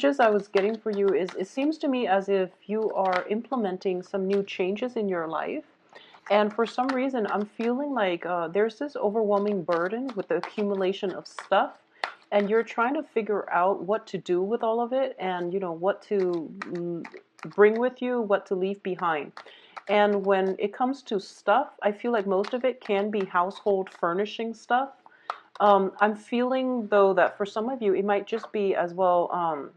Just I was getting for you is it seems to me as if you are implementing some new changes in your life. And for some reason, I'm feeling like there's this overwhelming burden with the accumulation of stuff. And you're trying to figure out what to do with all of it and, what to bring with you, what to leave behind. And when it comes to stuff, I feel like most of it can be household furnishing stuff. I'm feeling, though, that for some of you, it might just be as well.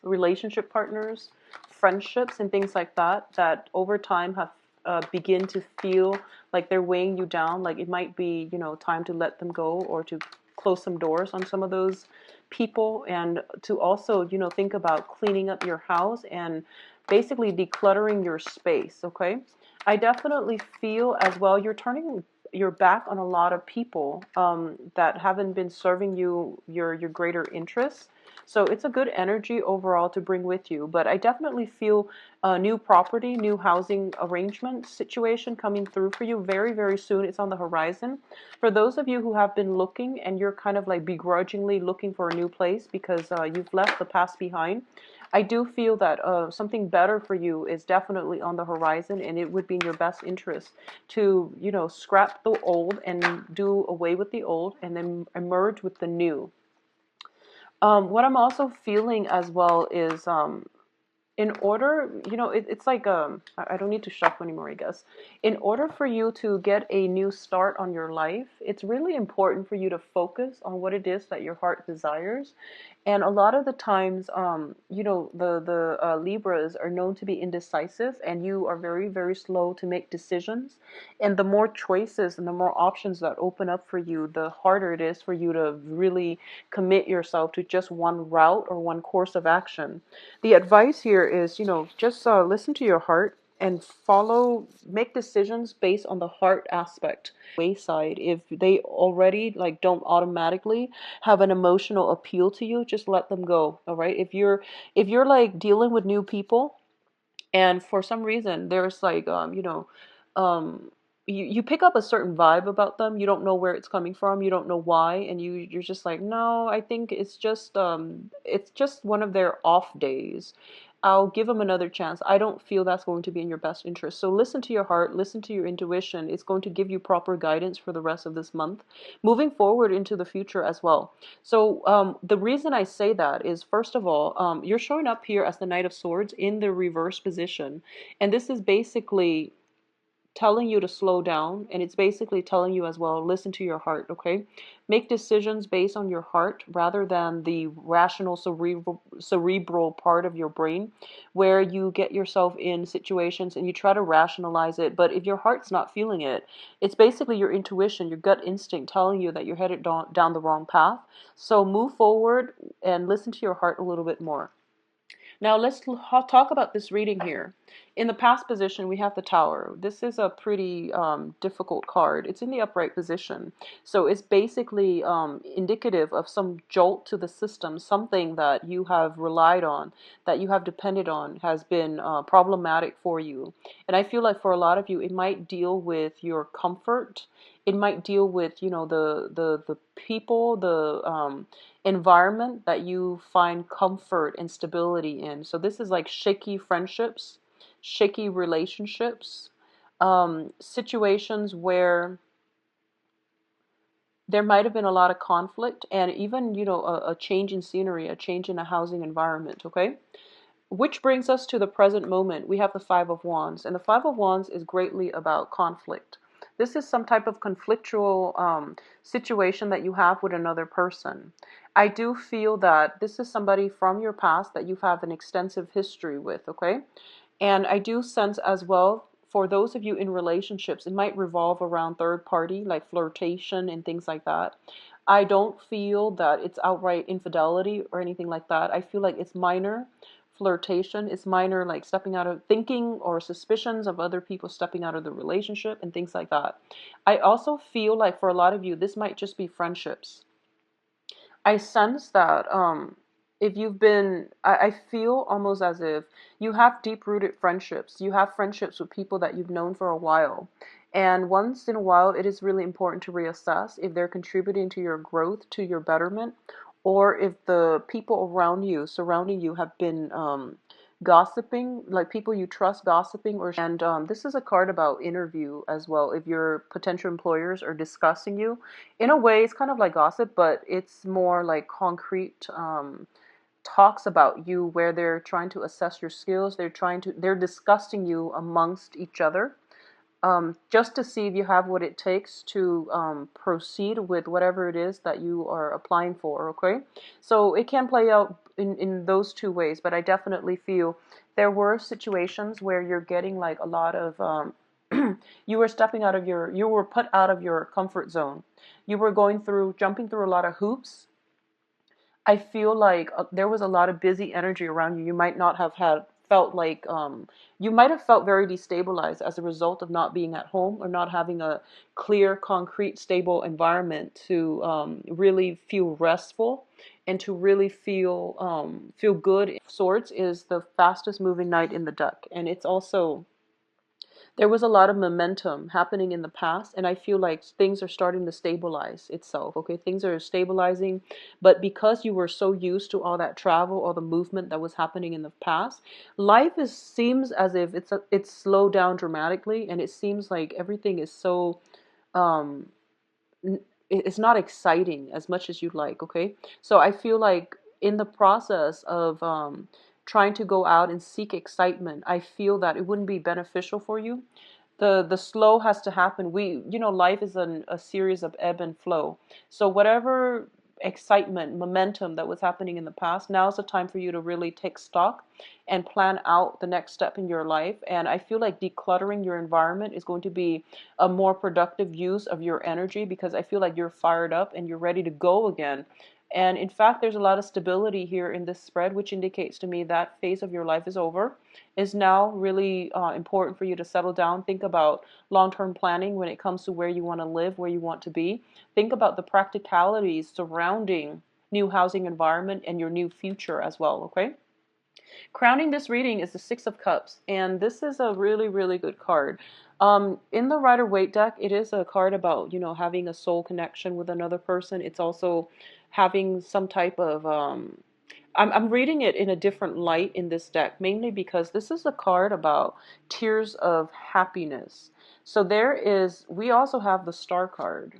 Relationship partners, friendships, and things like that that over time have begin to feel like they're weighing you down. Like it might be, time to let them go or to close some doors on some of those people, and to also, think about cleaning up your house and basically decluttering your space. Okay, I definitely feel as well you're turning your back on a lot of people that haven't been serving you your greater interests. So it's a good energy overall to bring with you. But I definitely feel a new property, new housing arrangement situation coming through for you very, very soon. It's on the horizon. For those of you who have been looking and you're kind of like begrudgingly looking for a new place because you've left the past behind, I do feel that something better for you is definitely on the horizon, and it would be in your best interest to, scrap the old and do away with the old and then emerge with the new. What I'm also feeling as well is in order, it's like I don't need to shuffle anymore, I guess. In order for you to get a new start on your life, it's really important for you to focus on what it is that your heart desires. And a lot of the times, the Libras are known to be indecisive, and you are very, very slow to make decisions. And the more choices and the more options that open up for you, the harder it is for you to really commit yourself to just one route or one course of action. The advice here is, just listen to your heart and make decisions based on the heart aspect. Wayside, if they already like don't automatically have an emotional appeal to you, just let them go. All right. If you're like dealing with new people and for some reason there's like um you pick up a certain vibe about them, you don't know where it's coming from, you don't know why, and you're just like, no, I think it's just one of their off days. I'll give them another chance. I don't feel that's going to be in your best interest. So listen to your heart, listen to your intuition. It's going to give you proper guidance for the rest of this month, moving forward into the future as well. So the reason I say that is, first of all, you're showing up here as the Knight of Swords in the reverse position. And this is basically telling you to slow down, and it's basically telling you as well, listen to your heart. Okay, make decisions based on your heart rather than the rational cerebral part of your brain, where you get yourself in situations and you try to rationalize it, but if your heart's not feeling it, it's basically your intuition, your gut instinct telling you that you're headed down the wrong path. So move forward and listen to your heart a little bit more. Now let's talk about this reading here. In the past position, we have the Tower. This is a pretty difficult card. It's in the upright position. So it's basically indicative of some jolt to the system, something that you have relied on, that you have depended on, has been problematic for you. And I feel like for a lot of you, it might deal with your comfort. It might deal with, the people, the environment that you find comfort and stability in. So this is like shaky friendships, shaky relationships, situations where there might have been a lot of conflict, and even, a change in scenery, a change in a housing environment. Okay, which brings us to the present moment. We have the Five of Wands, and the Five of Wands is greatly about conflict. This is some type of conflictual situation that you have with another person. I do feel that this is somebody from your past that you have an extensive history with, okay? And I do sense as well, for those of you in relationships, it might revolve around third party, like flirtation and things like that. I don't feel that it's outright infidelity or anything like that. I feel like it's minor flirtation. It's minor, like stepping out of thinking or suspicions of other people stepping out of the relationship and things like that. I also feel like for a lot of you, this might just be friendships. I sense that if you've been, I feel almost as if you have deep rooted friendships. You have friendships with people that you've known for a while. And once in a while, it is really important to reassess if they're contributing to your growth, to your betterment, or if the people around you, surrounding you, have been gossiping, like people you trust gossiping, or and this is a card about interview as well. If your potential employers are discussing you, in a way, it's kind of like gossip, but it's more like concrete. Talks about you where they're trying to assess your skills, they're discussing you amongst each other, just to see if you have what it takes to proceed with whatever it is that you are applying for, okay? So it can play out in those two ways, but I definitely feel there were situations where you're getting like a lot of, you were you were put out of your comfort zone. You were jumping through a lot of hoops. I feel like there was a lot of busy energy around you. You might not have felt like you might have felt very destabilized as a result of not being at home or not having a clear, concrete, stable environment to really feel restful and to really feel good. Swords is the fastest moving knight in the deck, and it's also there was a lot of momentum happening in the past, and I feel like things are starting to stabilize itself. Okay, things are stabilizing, but because you were so used to all that travel, all the movement that was happening in the past, life seems as if it's slowed down dramatically, and it seems like everything is so um it's not exciting as much as you'd like. Okay, so I feel like in the process of trying to go out and seek excitement, I feel that it wouldn't be beneficial for you. The slow has to happen. Life is a series of ebb and flow. So whatever excitement, momentum that was happening in the past, now is the time for you to really take stock and plan out the next step in your life. And I feel like decluttering your environment is going to be a more productive use of your energy, because I feel like you're fired up and you're ready to go again. And in fact, there's a lot of stability here in this spread, which indicates to me that phase of your life is over. Is now really important for you to settle down. Think about long-term planning when it comes to where you want to live, where you want to be. Think about the practicalities surrounding new housing environment and your new future as well, okay? Crowning this reading is the Six of Cups, and this is a really, really good card. In the Rider-Waite deck, it is a card about, having a soul connection with another person. It's also having some type of, I'm reading it in a different light in this deck, mainly because this is a card about tears of happiness. So we also have the Star card.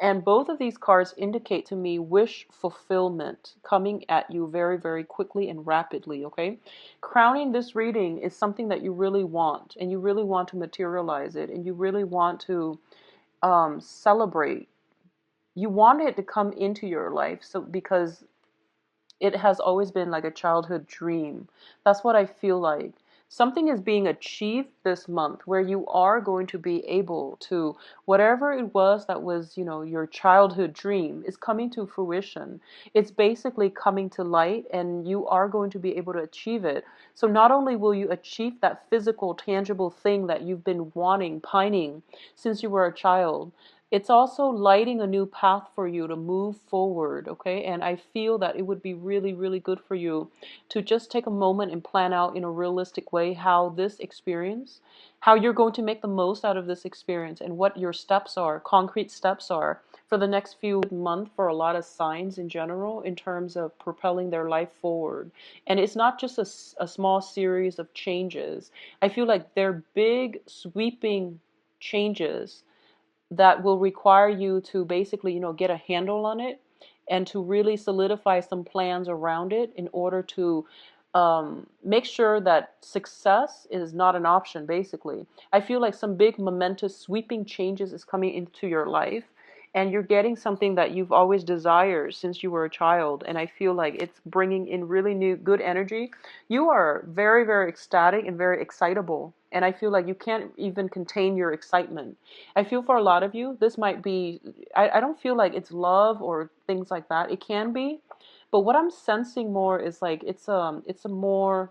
And both of these cards indicate to me wish fulfillment coming at you very, very quickly and rapidly, okay? Crowning this reading is something that you really want, and you really want to materialize it, and you really want to celebrate. You want it to come into your life, so because it has always been like a childhood dream. That's what I feel like. Something is being achieved this month where you are going to be able to, whatever it was that was, your childhood dream is coming to fruition. It's basically coming to light, and you are going to be able to achieve it. So not only will you achieve that physical, tangible thing that you've been wanting, pining since you were a child, it's also lighting a new path for you to move forward, okay? And I feel that it would be really, really good for you to just take a moment and plan out in a realistic way how you're going to make the most out of this experience, and what your steps are, concrete steps are for the next few months for a lot of signs in general in terms of propelling their life forward. And it's not just a small series of changes. I feel like they're big, sweeping changes that will require you to basically, get a handle on it and to really solidify some plans around it in order to make sure that success is not an option, basically. I feel like some big, momentous, sweeping changes is coming into your life, and you're getting something that you've always desired since you were a child. And I feel like it's bringing in really new, good energy. You are very, very ecstatic and very excitable. And I feel like you can't even contain your excitement. I feel for a lot of you, this might be, I don't feel like it's love or things like that. It can be, but what I'm sensing more is like it's more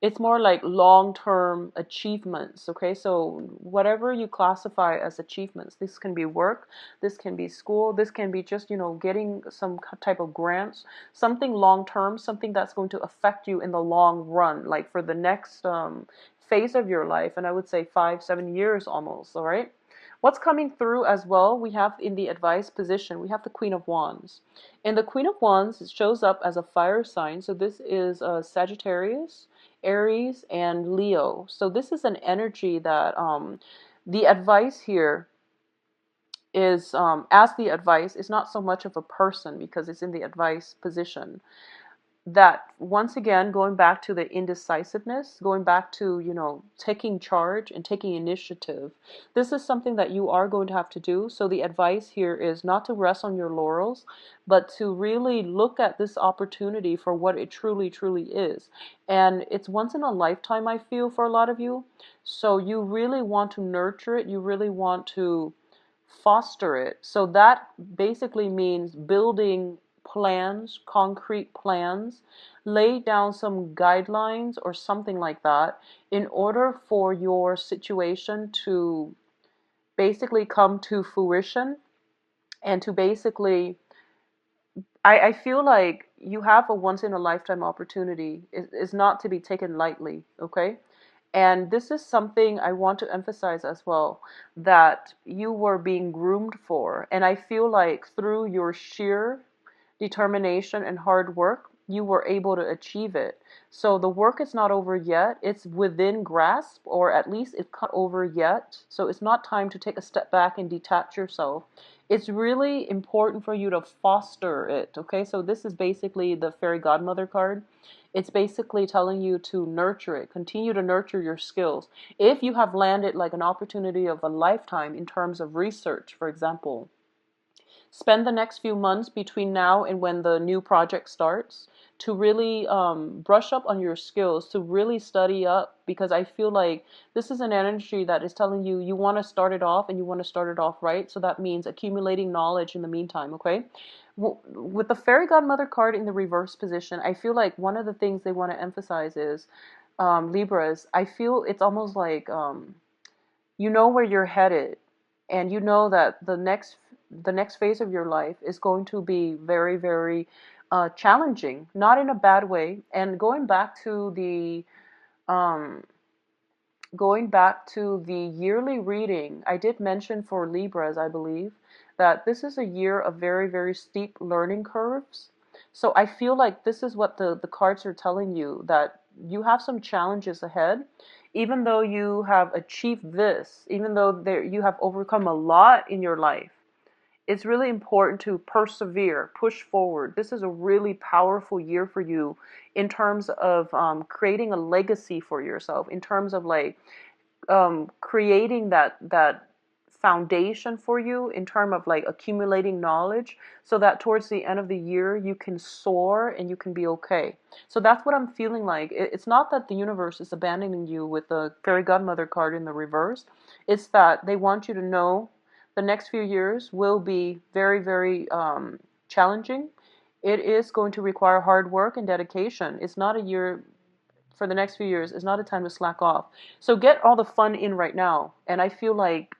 like long-term achievements, okay? So whatever you classify as achievements, this can be work, this can be school, this can be just, getting some type of grants, something long-term, something that's going to affect you in the long run, like for the next phase of your life, and I would say 5, 7 years almost, all right? What's coming through as well, we have in the advice position, we have the Queen of Wands. And the Queen of Wands shows up as a fire sign. So this is Sagittarius, Aries, and Leo. So this is an energy that the advice here is, as the advice, is not so much of a person because it's in the advice position, that once again, going back to the indecisiveness, going back to, taking charge and taking initiative, this is something that you are going to have to do. So the advice here is not to rest on your laurels, but to really look at this opportunity for what it truly, truly is. And it's once in a lifetime, I feel, for a lot of you. So you really want to nurture it. You really want to foster it. So that basically means building plans, concrete plans, lay down some guidelines or something like that in order for your situation to basically come to fruition and to basically, I feel like you have a once in a lifetime opportunity. Is not to be taken lightly, okay? And this is something I want to emphasize as well, that you were being groomed for. And I feel like through your sheer determination and hard work, you were able to achieve it. So the work is not over yet. It's within grasp, or at least it's not over yet. So it's not time to take a step back and detach yourself. It's really important for you to foster it. Okay, so this is basically the fairy godmother card. It's basically telling you to nurture it, continue to nurture your skills. If you have landed like an opportunity of a lifetime in terms of research, for example, spend the next few months between now and when the new project starts to really brush up on your skills, to really study up, because I feel like this is an energy that is telling you you want to start it off and you want to start it off right. So that means accumulating knowledge in the meantime, okay? With the fairy godmother card in the reverse position, I feel like one of the things they want to emphasize is Libras. I feel it's almost like you know where you're headed, and you know that the next phase of your life is going to be very, very challenging, not in a bad way. And um, going back to the yearly reading, I did mention for Libras, I believe, that this is a year of very, very steep learning curves. So I feel like this is what the cards are telling you, that you have some challenges ahead. Even though you have achieved this, even though you have overcome a lot in your life, it's really important to persevere, push forward. This is a really powerful year for you in terms of creating a legacy for yourself, in terms of like creating that foundation for you, in terms of like accumulating knowledge, so that towards the end of the year you can soar and you can be okay. So that's what I'm feeling like. It's not that the universe is abandoning you with the fairy godmother card in the reverse. It's that they want you to know the next few years will be very, very challenging. It is going to require hard work and dedication. It's not a year, for the next few years, it's not a time to slack off. So get all the fun in right now. And I feel like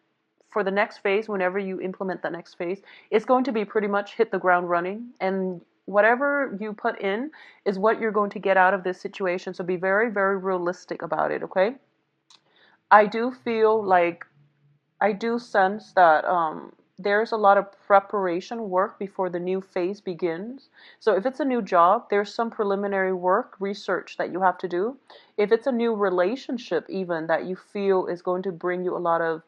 for the next phase, whenever you implement the next phase, it's going to be pretty much hit the ground running. And whatever you put in is what you're going to get out of this situation. So be very, very realistic about it, okay? I do feel like I do sense that there's a lot of preparation work before the new phase begins. So if it's a new job, there's some preliminary work, research that you have to do. If it's a new relationship, even that you feel is going to bring you a lot of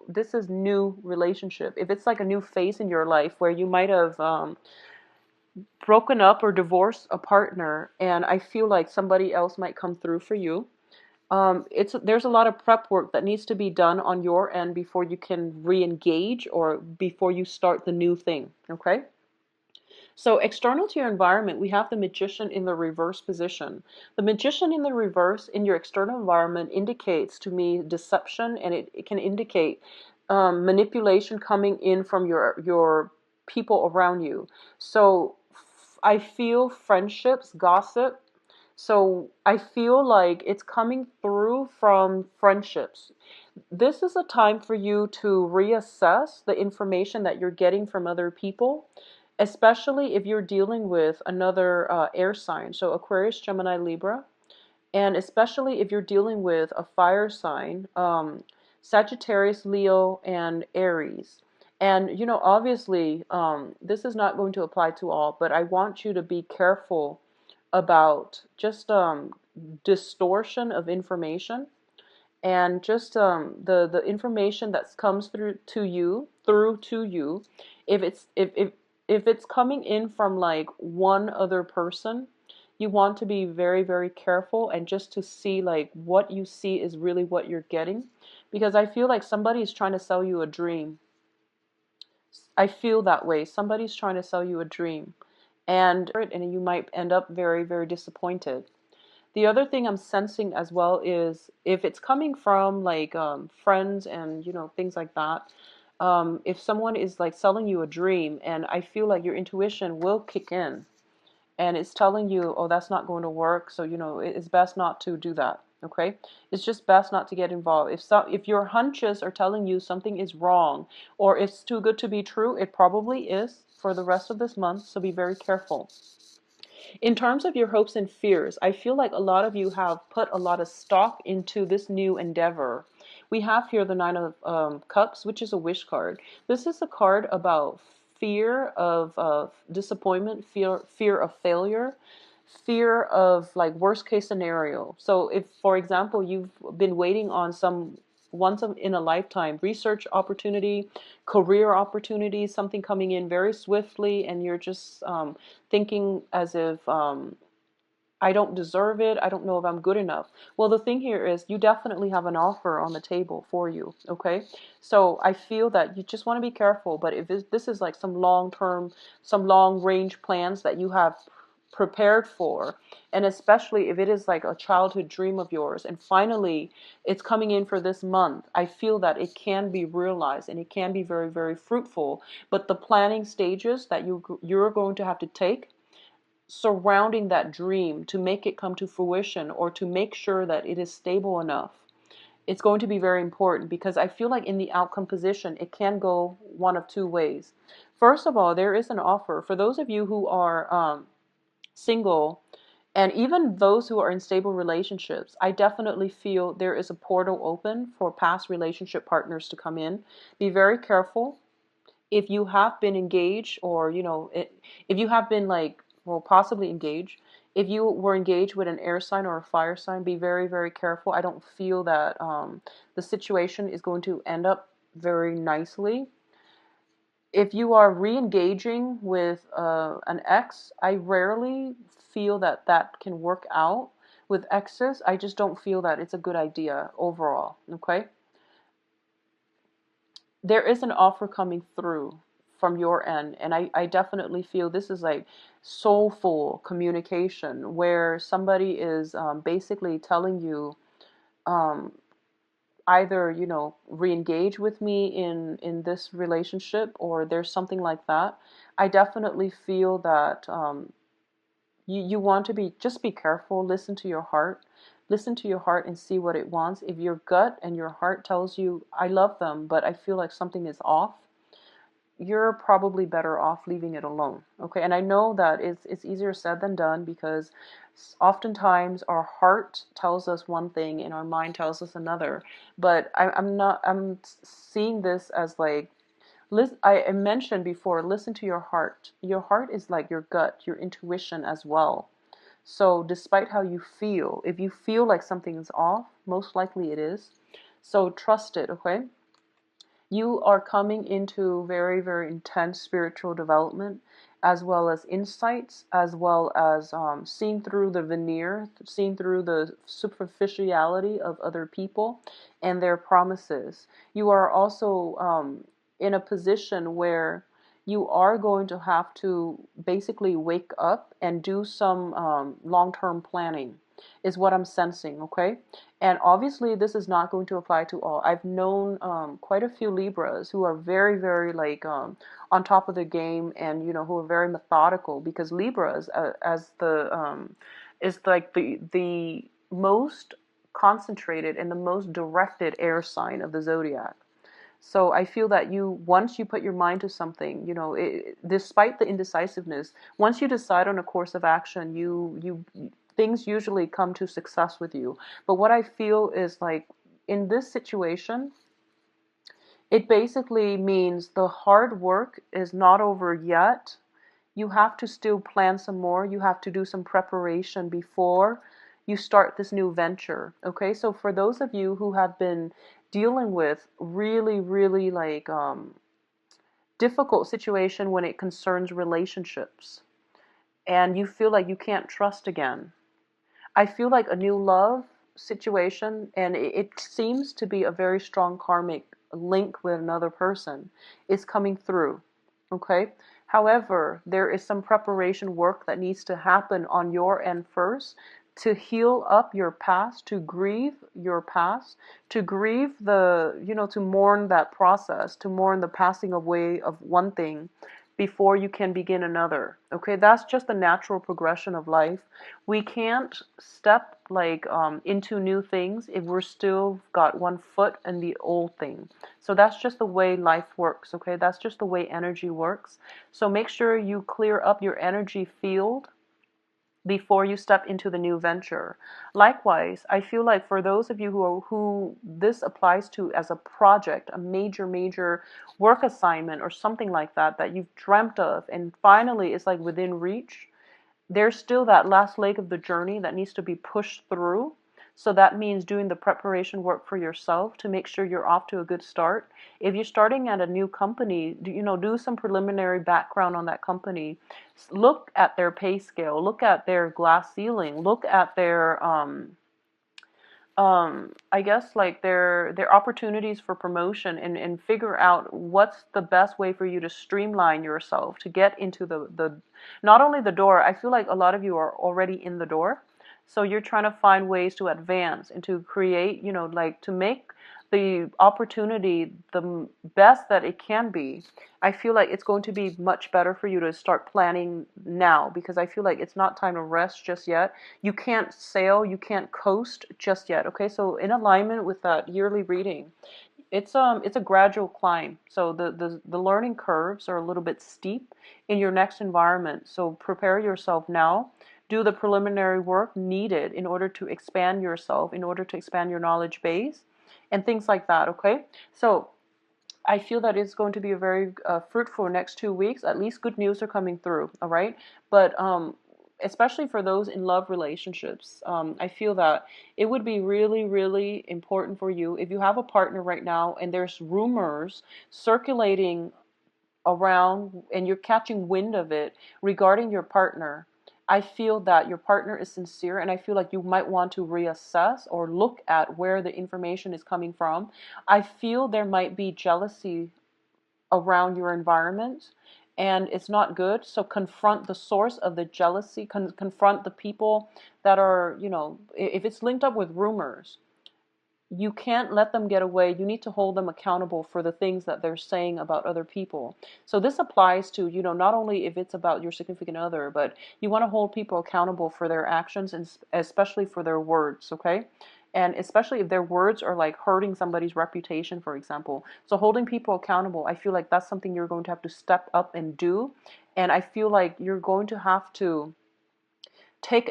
this is new relationship. If it's like a new phase in your life where you might have broken up or divorced a partner, and I feel like somebody else might come through for you. There's a lot of prep work that needs to be done on your end before you can re-engage or before you start the new thing, okay? So external to your environment, we have the Magician in the reverse position. The Magician in the reverse in your external environment indicates to me deception, and it can indicate manipulation coming in from your people around you. So I feel friendships, gossip. So I feel like it's coming through from friendships. This is a time for you to reassess the information that you're getting from other people, especially if you're dealing with another air sign, so Aquarius, Gemini, Libra, and especially if you're dealing with a fire sign, Sagittarius, Leo, and Aries. And, obviously, this is not going to apply to all, but I want you to be careful about just distortion of information, and just the information that comes through to you, if it's coming in from like one other person, you want to be very, very careful, and just to see like what you see is really what you're getting, because I feel like somebody is trying to sell you a dream. I feel that way. Somebody's trying to sell you a dream, and you might end up very, very disappointed. The other thing I'm sensing as well is if it's coming from like friends and things like that. If someone is like selling you a dream, and I feel like your intuition will kick in, and it's telling you, oh, that's not going to work. So it's best not to do that. Okay, it's just best not to get involved. If your hunches are telling you something is wrong, or it's too good to be true, it probably is for the rest of this month. So be very careful. In terms of your hopes and fears, I feel like a lot of you have put a lot of stock into this new endeavor. We have here the Nine of Cups, which is a wish card. This is a card about fear of disappointment, fear of failure, fear of like worst case scenario. So if, for example, you've been waiting on some once in a lifetime research opportunity, career opportunity, something coming in very swiftly, and you're just thinking as if I don't deserve it. I don't know if I'm good enough. Well, the thing here is you definitely have an offer on the table for you. Okay. So I feel that you just want to be careful. But if this is like some long term, some long range plans that you have prepared for, and especially if it is like a childhood dream of yours, and finally it's coming in for this month, I feel that it can be realized and it can be very, very fruitful. But the planning stages that you're going to have to take surrounding that dream to make it come to fruition, or to make sure that it is stable enough, it's going to be very important, because I feel like in the outcome position, it can go one of two ways. First of all, there is an offer for those of you who are single, and even those who are in stable relationships. I definitely feel there is a portal open for past relationship partners to come in. Be very careful. If you have been engaged, or if you have been like, well, possibly engaged, if you were engaged with an air sign or a fire sign, be very, very careful. I don't feel that the situation is going to end up very nicely. If you are re-engaging with an ex, I rarely feel that that can work out. With exes, I just don't feel that it's a good idea overall. Okay, there is an offer coming through from your end, and I definitely feel this is like soulful communication, where somebody is basically telling you, um, either re-engage with me in this relationship, or there's something like that. I definitely feel that you want to be careful. Listen to your heart and see what it wants. If your gut and your heart tells you, I love them, but I feel like something is off, you're probably better off leaving it alone. Okay, and I know that it's easier said than done, because oftentimes our heart tells us one thing and our mind tells us another. But I'm seeing this as like, I mentioned before, listen to your heart. Your heart is like your gut, your intuition as well. So despite how you feel, if you feel like something is off, most likely it is. So trust it. Okay, you are coming into very, very intense spiritual development, as well as insights, as well as seeing through the veneer, seeing through the superficiality of other people and their promises. You are also in a position where you are going to have to basically wake up and do some long-term planning, is what I'm sensing. Okay, and obviously, this is not going to apply to all. I've known quite a few Libras who are very, very like on top of the game, and who are very methodical, because Libras, as the is like the most concentrated and the most directed air sign of the zodiac. So I feel that once you put your mind to something, despite the indecisiveness, once you decide on a course of action, things usually come to success with you. But what I feel is like in this situation, It basically means the hard work is not over yet. You have to still plan some more. You have to do some preparation before you start this new venture. Okay, so for those of you who have been dealing with really, really like difficult situation when it concerns relationships, and you feel like you can't trust again, I feel like a new love situation, and it seems to be a very strong karmic link with another person, is coming through. Okay? However, there is some preparation work that needs to happen on your end first to heal up your past, to grieve your past, to grieve to mourn that process, to mourn the passing away of one thing before you can begin another. Okay, that's just the natural progression of life. We can't step like into new things if we're still got one foot in the old thing. So that's just the way life works. Okay, that's just the way energy works. So make sure you clear up your energy field before you step into the new venture. Likewise, I feel like for those of you who this applies to as a project, a major work assignment or something like that that you've dreamt of and finally it's like within reach, there's still that last leg of the journey that needs to be pushed through. So that means doing the preparation work for yourself to make sure you're off to a good start. If you're starting at a new company, do some preliminary background on that company. Look at their pay scale, look at their glass ceiling, look at their I guess like their opportunities for promotion, and figure out what's the best way for you to streamline yourself to get into the not only the door. I feel like a lot of you are already in the door, so you're trying to find ways to advance and to create, like to make the opportunity the best that it can be. I feel like it's going to be much better for you to start planning now, because I feel like it's not time to rest just yet. You can't sail, you can't coast just yet. Okay, so in alignment with that yearly reading, it's a gradual climb. So the learning curves are a little bit steep in your next environment. So prepare yourself now. Do the preliminary work needed in order to expand yourself, in order to expand your knowledge base, and things like that. Okay, so I feel that it's going to be a very fruitful next 2 weeks. At least good news are coming through. All right, but especially for those in love relationships, I feel that it would be really, really important for you if you have a partner right now and there's rumors circulating around and you're catching wind of it regarding your partner. I feel that your partner is sincere, and I feel like you might want to reassess or look at where the information is coming from. I feel there might be jealousy around your environment, and it's not good. So confront the source of the jealousy, confront the people that are, if it's linked up with rumors, you can't let them get away. You need to hold them accountable for the things that they're saying about other people. So this applies to, not only if it's about your significant other, but you want to hold people accountable for their actions and especially for their words, okay? And especially if their words are like hurting somebody's reputation, for example. So holding people accountable, I feel like that's something you're going to have to step up and do. And I feel like you're going to have to take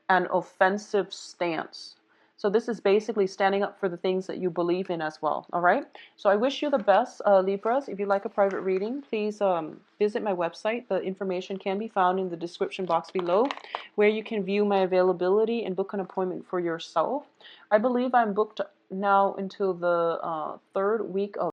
an offensive stance. So this is basically standing up for the things that you believe in as well. All right. So I wish you the best, Libras. If you'd like a private reading, please visit my website. The information can be found in the description box below, where you can view my availability and book an appointment for yourself. I believe I'm booked now until the third week of